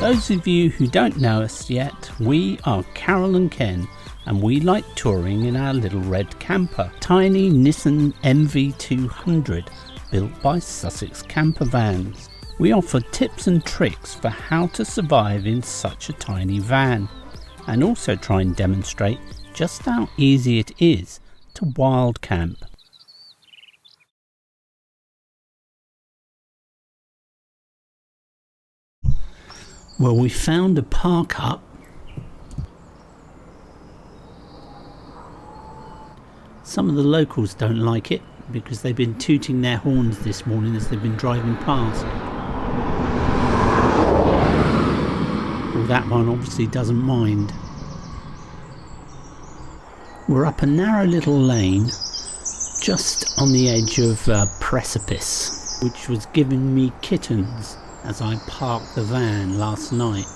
those of you who don't know us yet, we are Carol&Ken, and we like touring in our little red camper, tiny Nissan MV200 built by Sussex Camper Vans. We offer tips and tricks for how to survive in such a tiny van, and also try and demonstrate just how easy it is to wild camp. Well, we found a park up. Some of the locals don't like it because they've been tooting their horns this morning as they've been driving past. Well, that one obviously doesn't mind. We're up a narrow little lane just on the edge of a precipice, which was giving me kittens as I parked the van last night.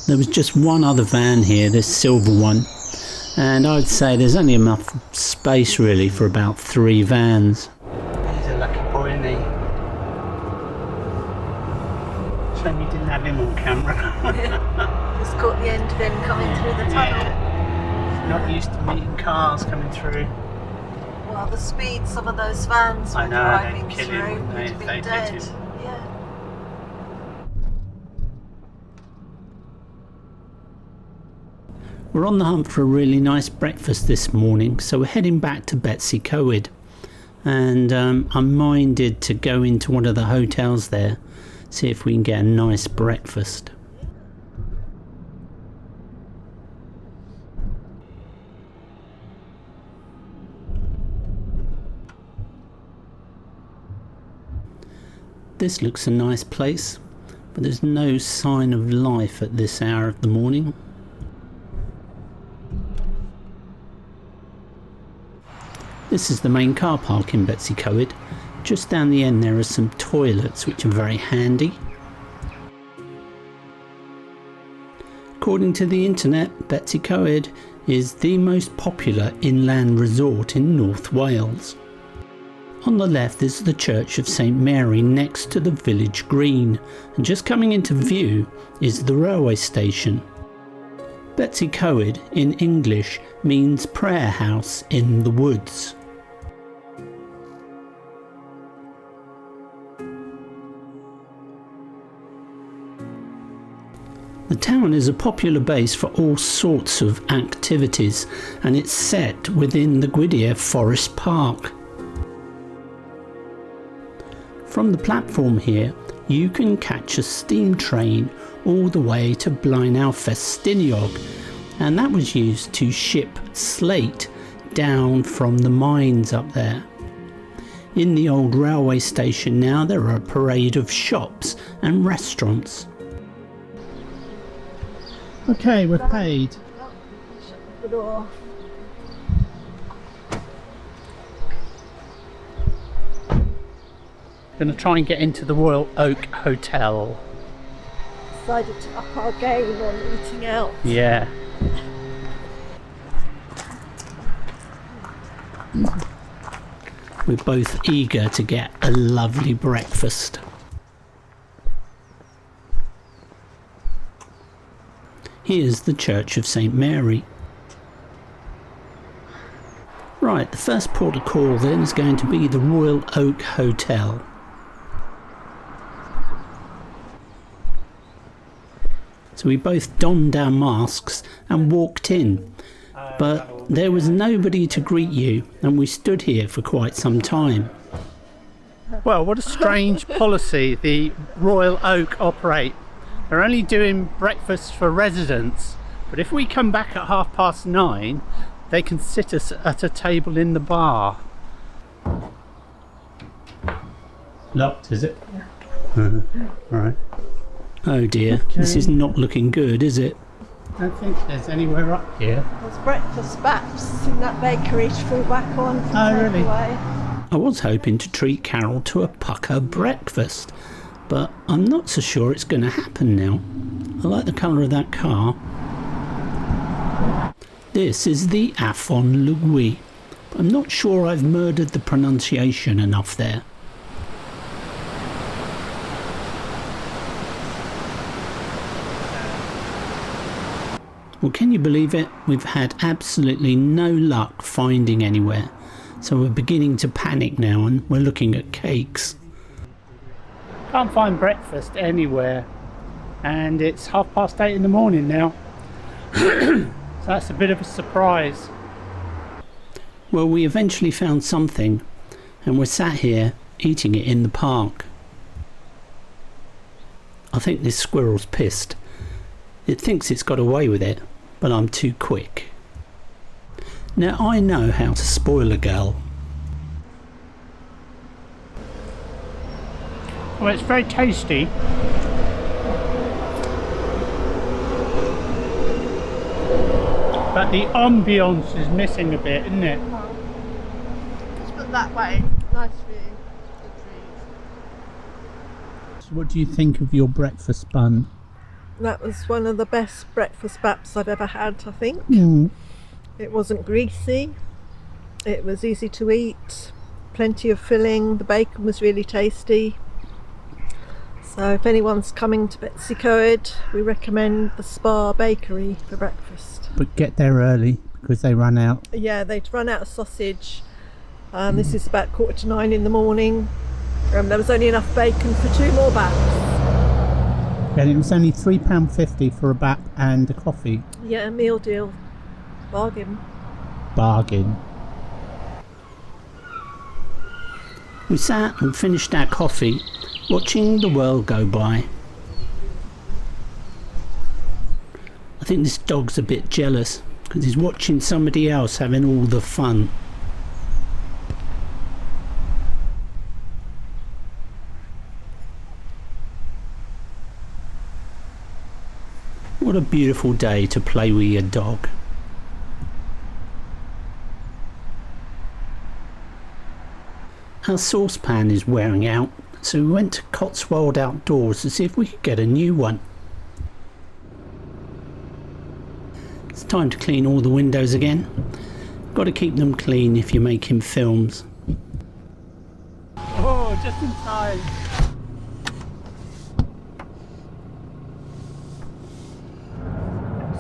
There was just one other van here, this silver one, and I'd say there's only enough space really for about 3 vans. He's a lucky boy, isn't he? Shame you didn't have him on camera. Just caught the end of him coming through the tunnel. Yeah. Not used to meeting cars coming through. Well, the speed some of those vans were driving through would have been dead. Yeah. We're on the hunt for a really nice breakfast this morning, so we're heading back to Betws-y-Coed, and I'm minded to go into one of the hotels there, see if we can get a nice breakfast. This looks a nice place, but there's no sign of life at this hour of the morning. This is the main car park in Betws-y-Coed. Just down the end there are some toilets which are very handy. According to the internet, Betws-y-Coed is the most popular inland resort in North Wales. On the left is the Church of St Mary next to the village green, and just coming into view is the railway station. Betws-y-Coed in English means prayer house in the woods. The town is a popular base for all sorts of activities, and it's set within the Criccieth Forest Park. From the platform here, you can catch a steam train all the way to Blaenau Ffestiniog, and that was used to ship slate down from the mines up there. In the old railway station now there are a parade of shops and restaurants. Okay, we're paid. Shut the door. Going to try and get into the Royal Oak Hotel. Decided to up our game on eating out. Yeah. We're both eager to get a lovely breakfast. Here's the Church of St Mary. Right, the first port of call then is going to be the Royal Oak Hotel. So we both donned our masks and walked in, but there was nobody to greet you, and we stood here for quite some time. Well, what a strange policy the Royal Oak operate. They're only doing breakfast for residents, but if we come back at 9:30, they can sit us at a table in the bar. Locked, is it? Yeah. Right. Oh dear, okay. This is not looking good, is it? I don't think there's anywhere up here. There's breakfast baps in that bakery to fall back on. Oh really? I was hoping to treat Carol to a pucker breakfast, but I'm not so sure it's going to happen now. I like the colour of that car. This is the Porthmadog. I'm not sure I've murdered the pronunciation enough there. Well, can you believe it? We've had absolutely no luck finding anywhere. So we're beginning to panic now and we're looking at cakes. Can't find breakfast anywhere. And it's 8:30 in the morning now. So that's a bit of a surprise. Well, we eventually found something and we're sat here eating it in the park. I think this squirrel's pissed. It thinks it's got away with it, but I'm too quick. Now I know how to spoil a girl. Well, it's very tasty. But the ambience is missing a bit, isn't it? Just put that way. Nice view. Good trees. So what do you think of your breakfast bun? That was one of the best breakfast baps I've ever had, I think. It wasn't greasy. It was easy to eat. Plenty of filling. The bacon was really tasty. So if anyone's coming to Betws-y-Coed, we recommend the Spar Bakery for breakfast. But get there early because they run out. Yeah, they'd run out of sausage. This is about 8:45 in the morning. There was only enough bacon for 2 more baps. And it was only £3.50 for a bap and a coffee. Yeah, a meal deal. Bargain. Bargain. We sat and finished our coffee, watching the world go by. I think this dog's a bit jealous because he's watching somebody else having all the fun. What a beautiful day to play with your dog. Our saucepan is wearing out, so we went to Cotswold Outdoors to see if we could get a new one. It's time to clean all the windows again. Got to keep them clean if you're making films. Oh, just in time.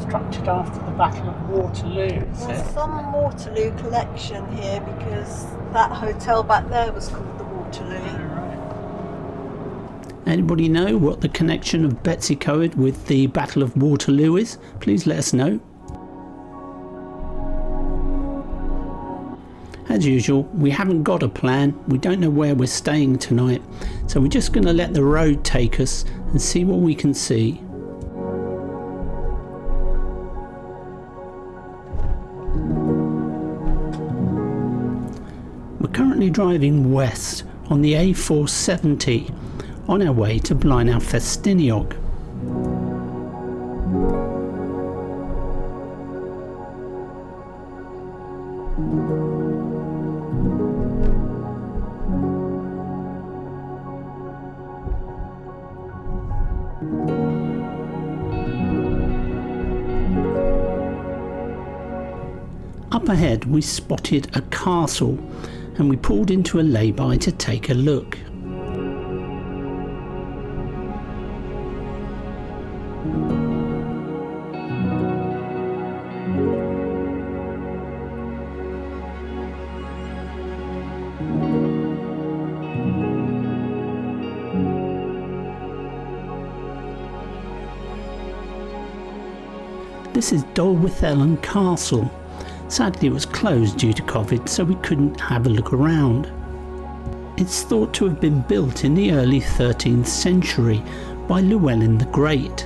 Structured after the Battle of Waterloo, is There's it? some Waterloo collection here because that hotel back there was called the Waterloo. Anybody know what the connection of Betws-y-Coed with the Battle of Waterloo is? Please let us know. As usual, we haven't got a plan. We don't know where we're staying tonight, so we're just going to let the road take us and see what we can see. We're currently driving west on the A470 on our way to Blaenau Ffestiniog. Up ahead we spotted a castle and we pulled into a lay-by to take a look. This is Dolwyddelan Castle. Sadly it was closed due to COVID, so we couldn't have a look around. It's thought to have been built in the early 13th century by Llewellyn the Great.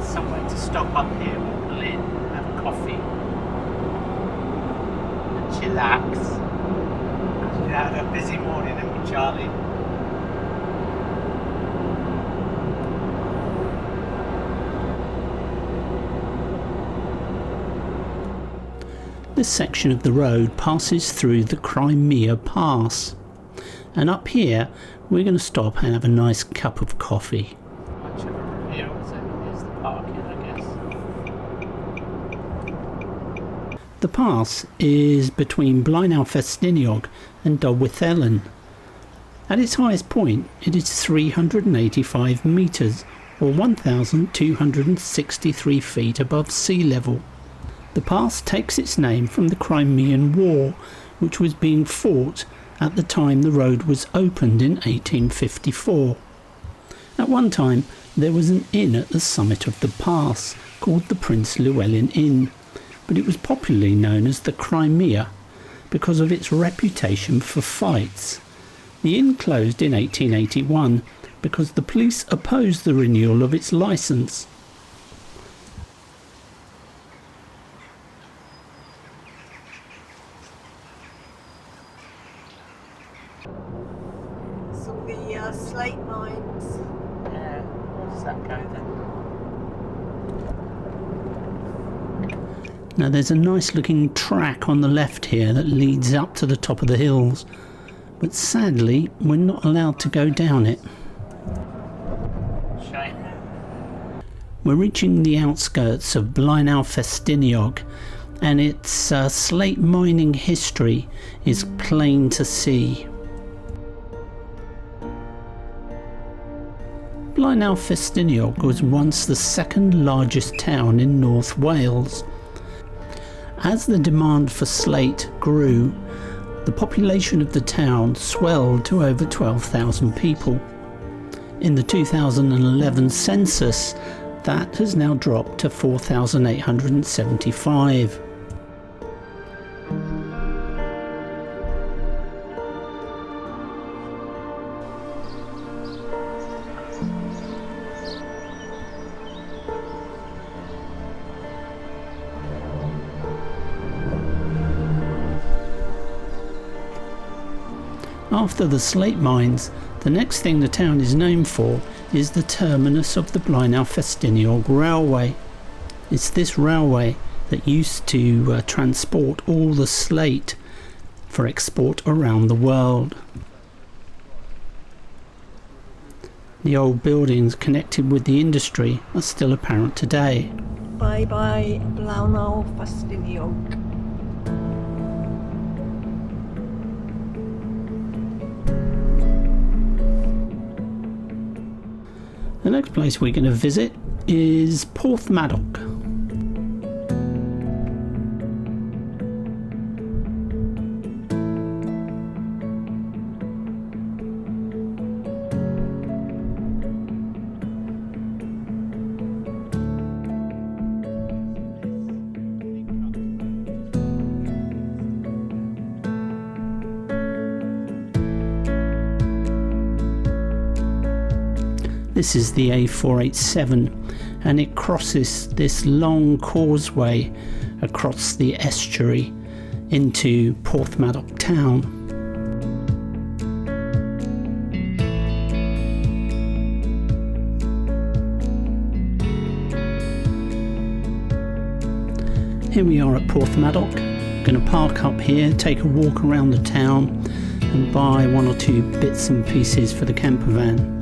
Somewhere to stop up here, we'll pull in, have a coffee and chillax. We've had a busy morning, haven't we, Charlie? This section of the road passes through the Crimea Pass, and up here we're going to stop and have a nice cup of coffee. The pass is between Blaenau Ffestiniog and Dolwyddelan. At its highest point it is 385 metres or 1,263 feet above sea level. The pass takes its name from the Crimean War, which was being fought at the time the road was opened in 1854. At one time there was an inn at the summit of the pass called the Prince Llewellyn Inn, but it was popularly known as the Crimea because of its reputation for fights. The inn closed in 1881 because the police opposed the renewal of its licence. Some of the slate mines. Yeah, where does that go then? Now there's a nice looking track on the left here that leads up to the top of the hills, but sadly we're not allowed to go down it. Shame. We're reaching the outskirts of Blaenau Ffestiniog, and its slate mining history is plain to see. Blaenau Ffestiniog was once the second largest town in North Wales. As the demand for slate grew, the population of the town swelled to over 12,000 people. In the 2011 census, that has now dropped to 4,875. After the slate mines, the next thing the town is known for is the terminus of the Blaenau Ffestiniog railway. It's this railway that used to transport all the slate for export around the world. The old buildings connected with the industry are still apparent today. Bye bye Blaenau Ffestiniog. The next place we're going to visit is Porthmadog. This is the A487 and it crosses this long causeway across the estuary into Porthmadog town. Here we are at Porthmadog. Going to park up here, take a walk around the town and buy one or two bits and pieces for the camper van.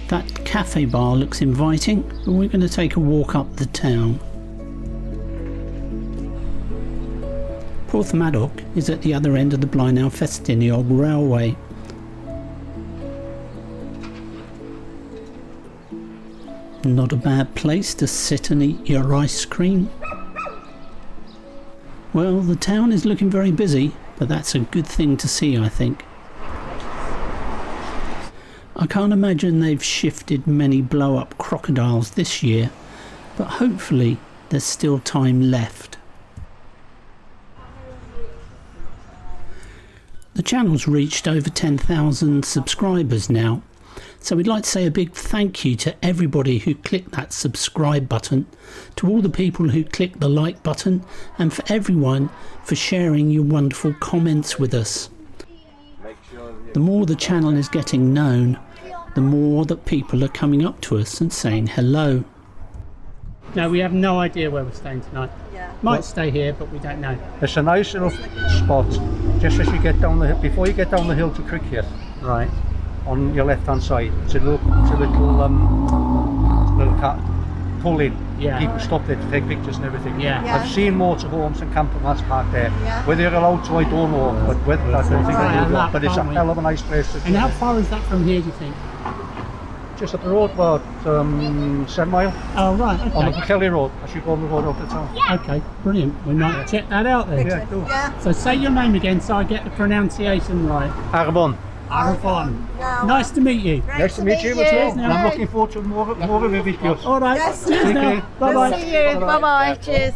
That cafe bar looks inviting, but we're going to take a walk up the town. Porthmadog is at the other end of the Blaenau Ffestiniog railway. Not a bad place to sit and eat your ice cream. Well, the town is looking very busy, but that's a good thing to see, I think. I can't imagine they've shifted many blow-up crocodiles this year, but hopefully there's still time left. The channel's reached over 10,000 subscribers now, So we'd like to say a big thank you to everybody who clicked that subscribe button, to all the people who clicked the like button, and for everyone for sharing your wonderful comments with us. The more the channel is getting known, the more that people are coming up to us and saying hello. No, we have no idea where we're staying tonight. Yeah. Might stay here, but we don't know. It's a nice little spot just as you get down the hill, before you get down the hill to Criccieth. Right. On your left hand side, it's a little pull in. Yeah. People stop there to take pictures and everything. Yeah. I've seen motorhomes and camper vans parked there. Yeah. Whether you're allowed to, I don't know, but I don't think I Right, know. But it's a can't we? hell of a nice place to And how far is that from here, do you think? just up the road, about 7 mile Oh, right, on the okay. Kelly Road as you go on the road up the town. Okay, brilliant. We might check that out then. Yeah, cool. Yeah. So say your name again so I get the pronunciation right. Arbon. Arafon. No. Nice to meet you. Nice to meet you as well. Cheers And now. I'm looking forward to more of your videos. All right. Yes. Cheers now. Okay. Bye-bye. See you. Bye-bye. Cheers.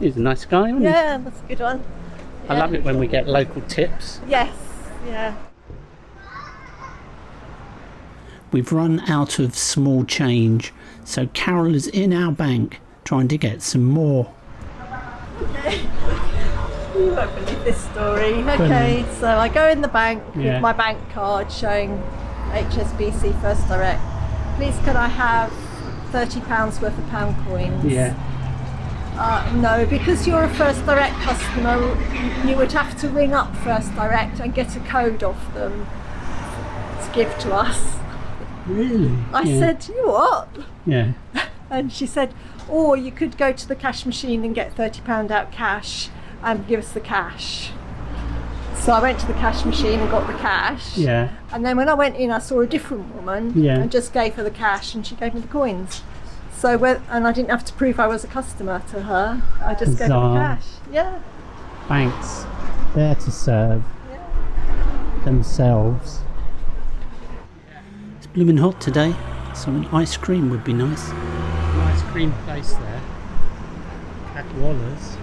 He's a nice guy, isn't he? Yeah, that's a good one. I love it when we get local tips. Yes. Yeah. We've run out of small change, so Carol is in our bank trying to get some more. You won't believe this story. Okay, so I go in the bank Yeah. with my bank card showing HSBC First Direct. Please could I have £30 worth of pound coins? Yeah. No, because you're a First Direct customer, you would have to ring up First Direct and get a code off them to give to us. Really? I said, you what? Yeah. And she said, or you could go to the cash machine and get £30 out cash and give us the cash. So I went to the cash machine and got the cash. Yeah. And then when I went in, I saw a different woman Yeah. and just gave her the cash and she gave me the coins. So and I didn't have to prove I was a customer to her. I just gave her the Bizarre. cash. Yeah. Banks there to serve themselves. It's blooming hot today, so an ice cream would be nice. An ice cream place there. Cadwallah's.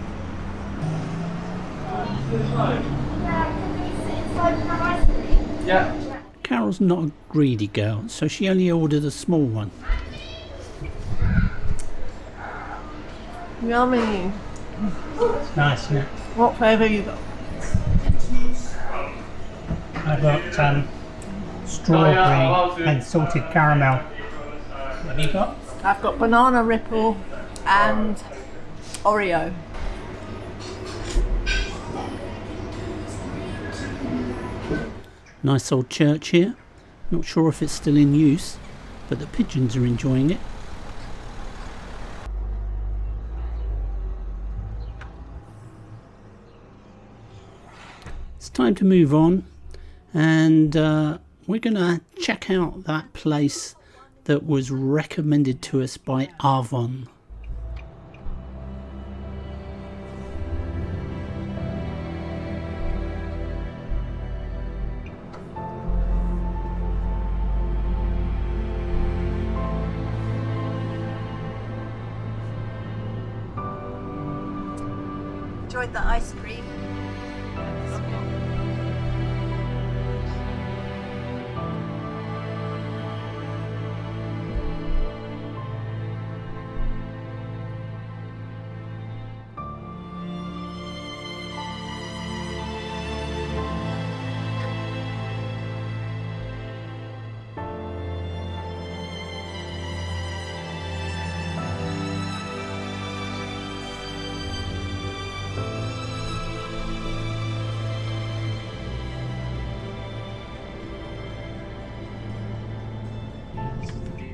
Yeah. Carol's not a greedy girl, so she only ordered a small one. Yummy. It's nice, isn't it? What flavour you got? I've got strawberry and salted caramel. What have you got? I've got banana ripple and Oreo. Nice old church here. Not sure if it's still in use, but the pigeons are enjoying it. It's time to move on, and we're going to check out that place that was recommended to us by Arvon. Enjoyed the ice cream.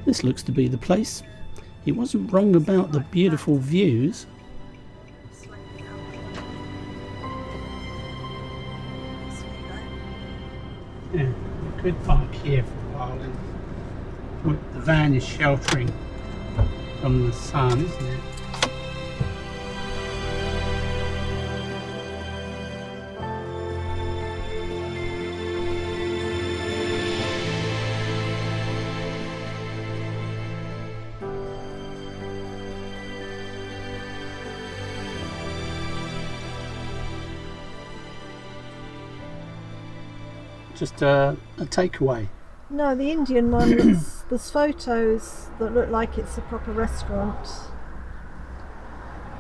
This looks to be the place. He wasn't wrong about the beautiful views. Yeah, we could park here for a while. And the van is sheltering from the sun, isn't it? Just a takeaway. No, the Indian one, there's photos that look like it's a proper restaurant.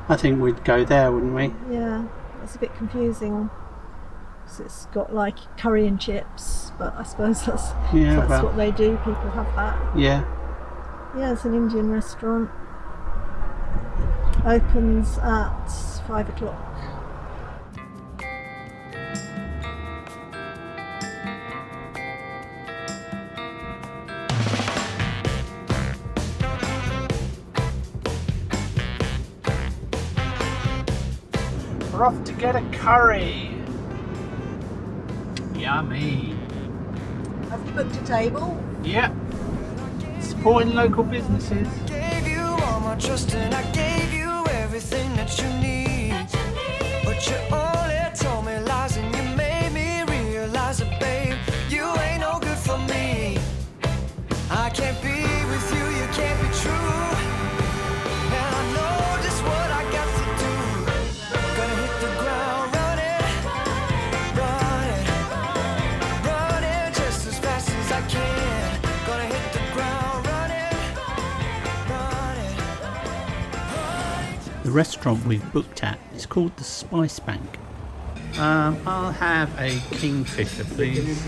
I think we'd go there, wouldn't we? Yeah, it's a bit confusing. So it's got like curry and chips, but I suppose that's what they do. People have that. Yeah. Yeah, it's an Indian restaurant. Opens at 5 o'clock. We're off to get a curry. Yummy. Have you booked a table? Yeah. Supporting local businesses. Gave you all my trust and I gave you everything that you need. But you only told me lies and you made me realize that, babe, you ain't no good for me. I can't be with you, you can't be true. And I know just what I got to do. Gonna hit the ground running, running just as fast as I can. Gonna hit the ground running. The restaurant we've booked at is called the Spice Bank. I'll have a kingfisher, please.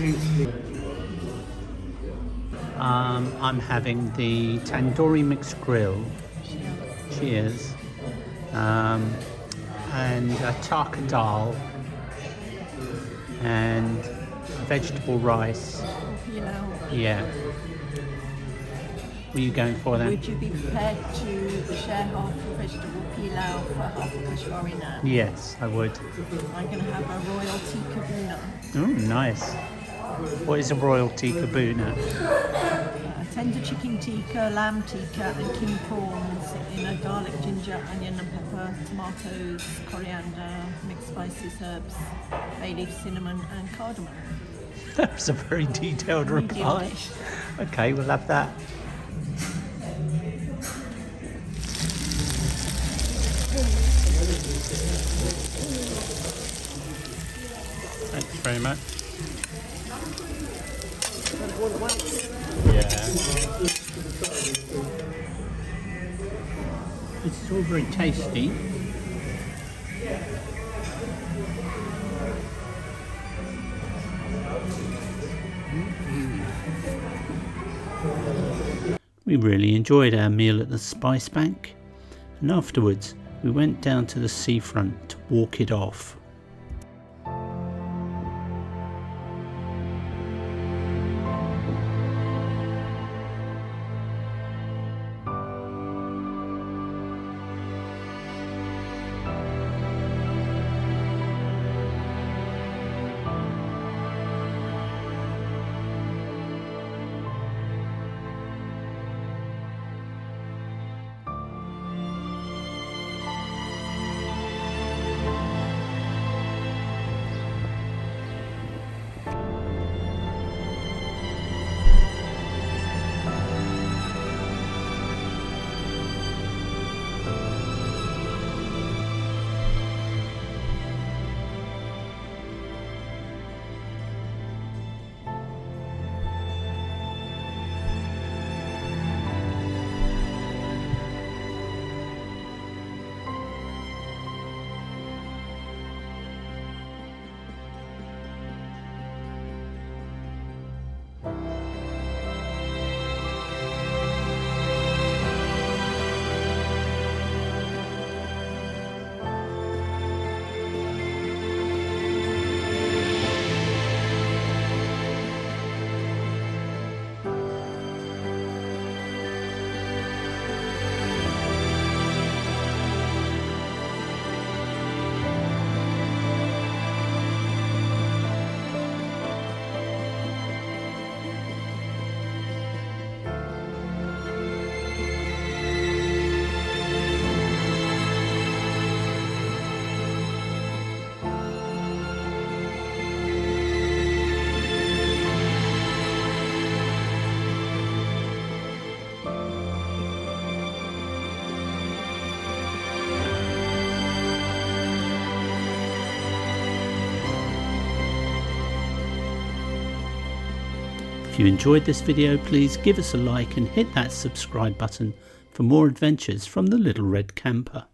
I'm having the tandoori mixed grill. Cheers. And a taka dal and vegetable rice. Yeah. What are you going for then? Would you be prepared to share half a vegetable pilau for half a Kashmiri naan? Yes, I would. I'm going to have a royal tikka buna. Oh, nice. What is a royal tikka buna? Tender chicken tikka, lamb tikka and king prawns in a garlic, ginger, onion and pepper, tomatoes, coriander, mixed spices, herbs, bay leaf, cinnamon and cardamom. That's a very detailed reply. dish. Okay, we'll have that. Thanks very much. Yeah. It's all very tasty. We really enjoyed our meal at the Spice Bank, and afterwards we went down to the seafront to walk it off. If you enjoyed this video, please give us a like and hit that subscribe button for more adventures from the Little Red Camper.